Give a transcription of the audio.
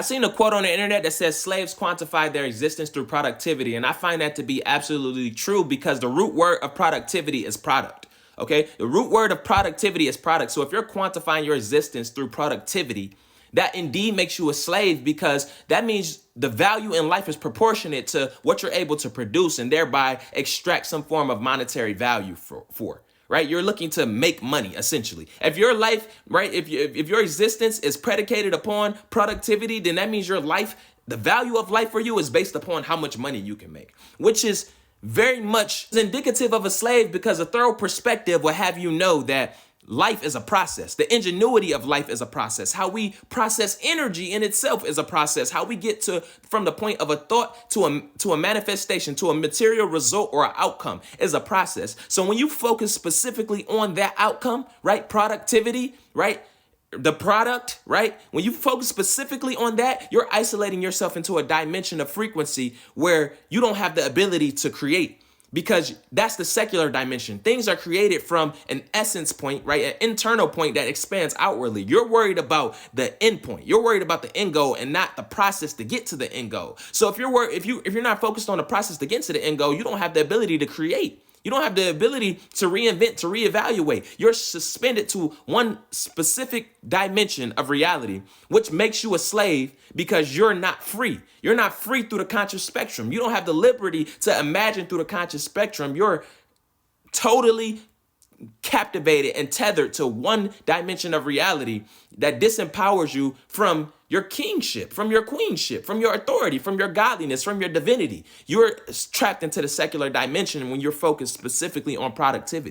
I seen a quote on the internet that says slaves quantify their existence through productivity, and I find that to be absolutely true because the root word of productivity is product. Okay, the root word of productivity is product. So if you're quantifying your existence through productivity, that indeed makes you a slave, because that means the value in life is proportionate to what you're able to produce and thereby extract some form of monetary value for. Right? You're looking to make money, essentially. If your life, right, if your existence is predicated upon productivity, then that means your life, the value of life for you is based upon how much money you can make, which is very much indicative of a slave, because a thorough perspective will have you know that life is a process. The ingenuity of life is a process. How we process energy in itself is a process. How we get to from the point of a thought to a manifestation, to a material result or an outcome is a process. So when you focus specifically on that outcome, right? Productivity, right? The product, right? When you focus specifically on that, you're isolating yourself into a dimension of frequency where you don't have the ability to create. Because that's the secular dimension. Things are created from an essence point, right? An internal point that expands outwardly. You're worried about the end point. You're worried about the end goal and not the process to get to the end goal. So if you're not focused on the process to get to the end goal, you don't have the ability to create. You don't have the ability to reinvent, to reevaluate. You're suspended to one specific dimension of reality, which makes you a slave because you're not free. You're not free through the conscious spectrum. You don't have the liberty to imagine through the conscious spectrum. You're totally captivated and tethered to one dimension of reality that disempowers you from your kingship, from your queenship, from your authority, from your godliness, from your divinity. You're trapped into the secular dimension when you're focused specifically on productivity.